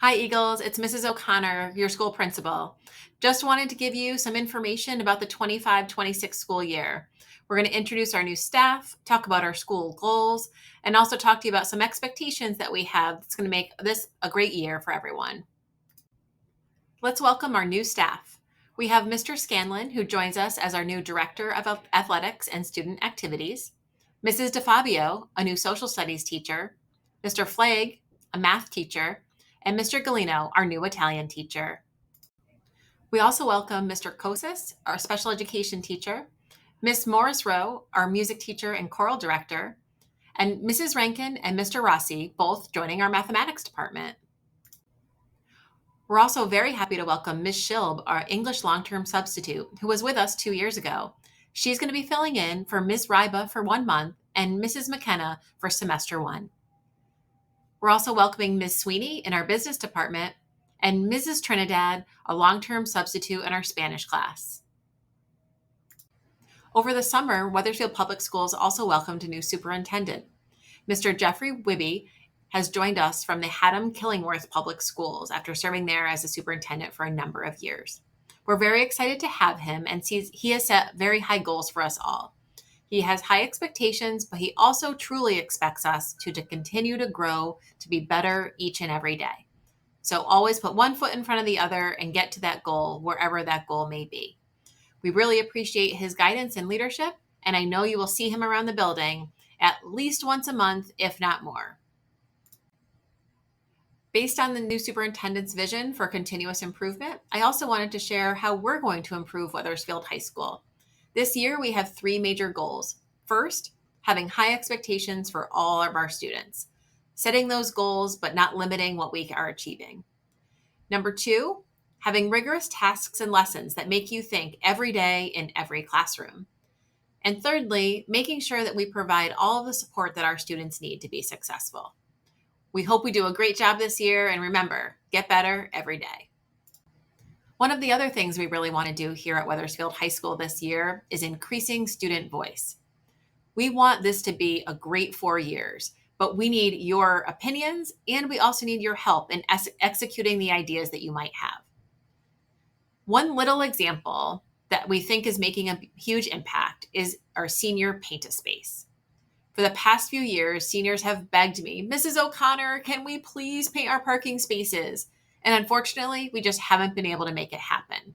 Hi, Eagles. It's Mrs. O'Connor, your school principal. Just wanted to give you some information about the 25-26 school year. We're going to introduce our new staff, talk about our school goals, and also talk to you about some expectations that we have that's going to make this a great year for everyone. Let's welcome our new staff. We have Mr. Scanlon, who joins us as our new Director of Athletics and Student Activities, Mrs. DeFabio, a new Social Studies teacher, Mr. Flagg, a math teacher, and Mr. Galino, our new Italian teacher. We also welcome Mr. Kosis, our special education teacher, Miss Morris Rowe, our music teacher and choral director, and Mrs. Rankin and Mr. Rossi, both joining our mathematics department. We're also very happy to welcome Ms. Schilb, our English long-term substitute, who was with us 2 years ago. She's going to be filling in for Ms. Ryba for 1 month and Mrs. McKenna for semester 1. We're also welcoming Ms. Sweeney in our business department and Mrs. Trinidad, a long-term substitute in our Spanish class. Over the summer, Wethersfield Public Schools also welcomed a new superintendent. Mr. Jeffrey Wibby has joined us from the Haddam Killingworth Public Schools after serving there as a superintendent for a number of years. We're very excited to have him, and he has set very high goals for us all. He has high expectations, but he also truly expects us to continue to grow, to be better each and every day. So always put one foot in front of the other and get to that goal, wherever that goal may be. We really appreciate his guidance and leadership, and I know you will see him around the building at least once a month, if not more. Based on the new superintendent's vision for continuous improvement, I also wanted to share how we're going to improve Wethersfield High School. This year, we have 3 major goals. First, having high expectations for all of our students, setting those goals but not limiting what we are achieving. Number 2, having rigorous tasks and lessons that make you think every day in every classroom. And thirdly, making sure that we provide all of the support that our students need to be successful. We hope we do a great job this year, and remember, get better every day. One of the other things we really want to do here at Wethersfield High School this year is increasing student voice. We want this to be a great 4 years, but we need your opinions, and we also need your help in executing the ideas that you might have. One little example that we think is making a huge impact is our senior paint-a-space. For the past few years, seniors have begged me, Mrs. O'Connor, can we please paint our parking spaces? And unfortunately, we just haven't been able to make it happen.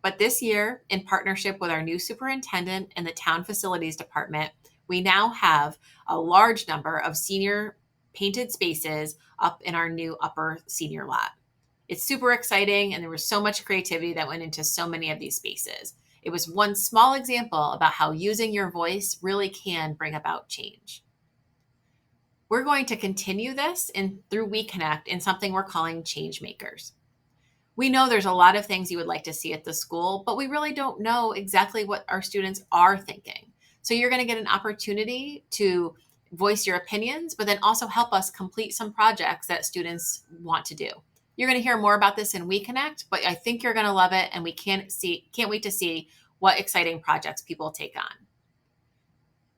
But this year, in partnership with our new superintendent and the town facilities department, we now have a large number of senior painted spaces up in our new upper senior lot. It's super exciting, and there was so much creativity that went into so many of these spaces. It was one small example about how using your voice really can bring about change. We're going to continue this through WeConnect in something we're calling Change Makers. We know there's a lot of things you would like to see at the school, but we really don't know exactly what our students are thinking. So you're going to get an opportunity to voice your opinions, but then also help us complete some projects that students want to do. You're going to hear more about this in WeConnect, but I think you're going to love it, and we can't wait to see what exciting projects people take on.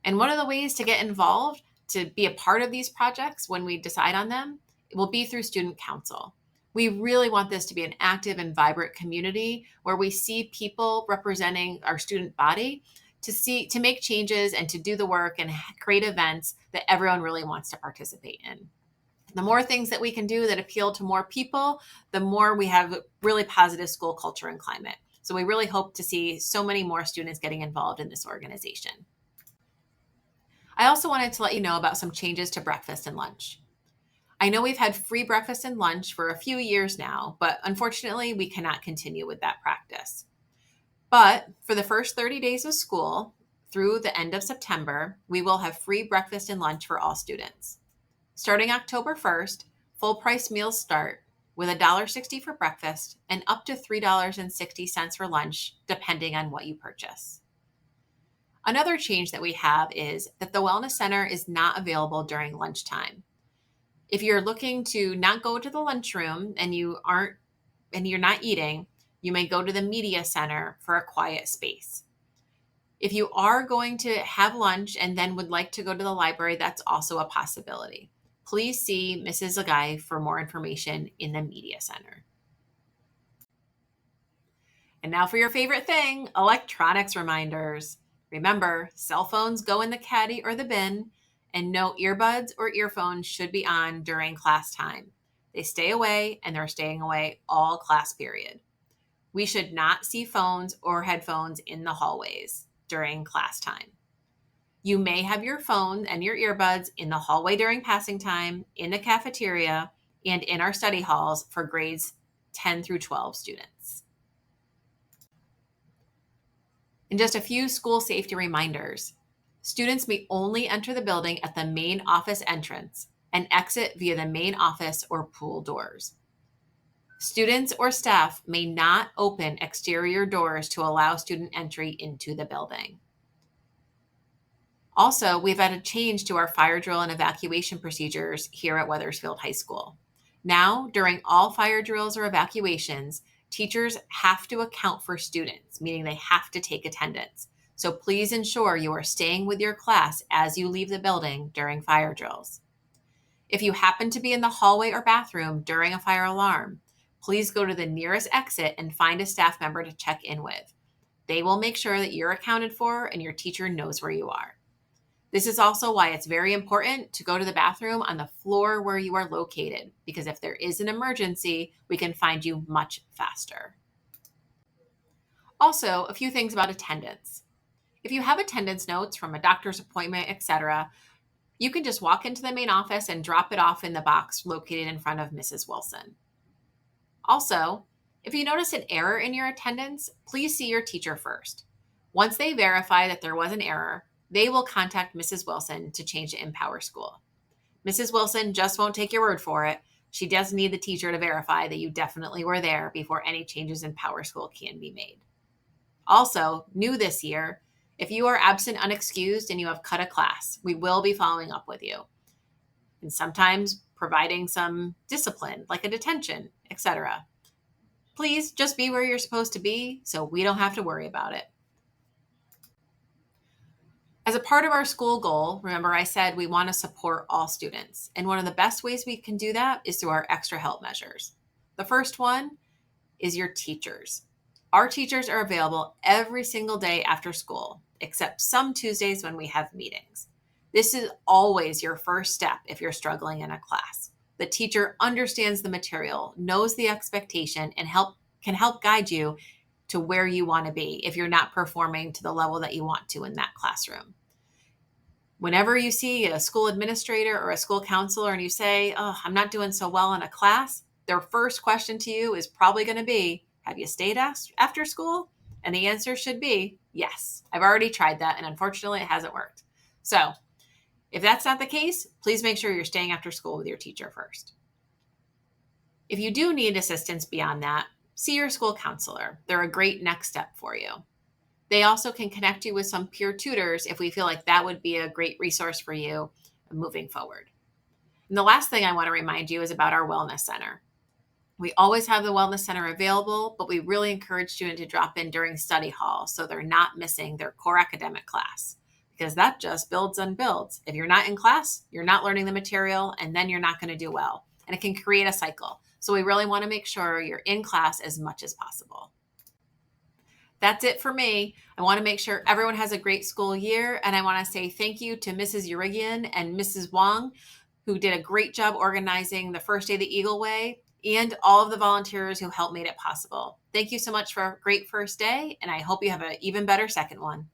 And one of the ways to get involved, to be a part of these projects when we decide on them, will be through student council. We really want this to be an active and vibrant community where we see people representing our student body to make changes and to do the work and create events that everyone really wants to participate in. The more things that we can do that appeal to more people, the more we have really positive school culture and climate. So we really hope to see so many more students getting involved in this organization. I also wanted to let you know about some changes to breakfast and lunch. I know we've had free breakfast and lunch for a few years now, but unfortunately we cannot continue with that practice. But for the first 30 days of school through the end of September, we will have free breakfast and lunch for all students. Starting October 1st, full price meals start with $1.60 for breakfast and up to $3.60 for lunch, depending on what you purchase. Another change that we have is that the Wellness Center is not available during lunchtime. If you're looking to not go to the lunchroom and you're not eating, you may go to the Media Center for a quiet space. If you are going to have lunch and then would like to go to the library, that's also a possibility. please see Mrs. Lagai for more information in the Media Center. And now for your favorite thing, electronics reminders. Remember, cell phones go in the caddy or the bin, and no earbuds or earphones should be on during class time. They stay away, and they're staying away all class period. We should not see phones or headphones in the hallways during class time. You may have your phone and your earbuds in the hallway during passing time, in the cafeteria, and in our study halls for grades 10 through 12 students. And just a few school safety reminders. Students may only enter the building at the main office entrance and exit via the main office or pool doors. Students or staff may not open exterior doors to allow student entry into the building. Also, we've had a change to our fire drill and evacuation procedures here at Wethersfield High School. Now, during all fire drills or evacuations, teachers have to account for students, meaning they have to take attendance. So please ensure you are staying with your class as you leave the building during fire drills. If you happen to be in the hallway or bathroom during a fire alarm, please go to the nearest exit and find a staff member to check in with. They will make sure that you're accounted for and your teacher knows where you are. This is also why it's very important to go to the bathroom on the floor where you are located, because if there is an emergency, we can find you much faster. Also, a few things about attendance. If you have attendance notes from a doctor's appointment, etc., you can just walk into the main office and drop it off in the box located in front of Mrs. Wilson. Also, if you notice an error in your attendance, please see your teacher first. Once they verify that there was an error, they will contact Mrs. Wilson to change it in Power School. Mrs. Wilson just won't take your word for it. She does need the teacher to verify that you definitely were there before any changes in Power School can be made. Also, new this year, if you are absent unexcused and you have cut a class, we will be following up with you. And sometimes providing some discipline, like a detention, etc. Please just be where you're supposed to be so we don't have to worry about it. As a part of our school goal, remember I said we want to support all students. And one of the best ways we can do that is through our extra help measures. The first one is your teachers. Our teachers are available every single day after school, except some Tuesdays when we have meetings. This is always your first step if you're struggling in a class. The teacher understands the material, knows the expectation, and can help guide you to where you want to be if you're not performing to the level that you want to in that classroom. Whenever you see a school administrator or a school counselor and you say, "Oh, I'm not doing so well in a class," their first question to you is probably going to be, "Have you stayed after school?" And the answer should be, "Yes, I've already tried that, and unfortunately it hasn't worked." So if that's not the case, please make sure you're staying after school with your teacher first. If you do need assistance beyond that, see your school counselor. They're a great next step for you. They also can connect you with some peer tutors if we feel like that would be a great resource for you moving forward. And the last thing I want to remind you is about our Wellness Center. We always have the Wellness Center available, but we really encourage students to drop in during study hall so they're not missing their core academic class, because that just builds and builds. If you're not in class, you're not learning the material, and then you're not going to do well. And it can create a cycle. So we really want to make sure you're in class as much as possible. That's it for me. I want to make sure everyone has a great school year, and I want to say thank you to Mrs. Urigian and Mrs. Wong, who did a great job organizing the first day of the Eagle Way, and all of the volunteers who helped make it possible. Thank you so much for a great first day, and I hope you have an even better second one.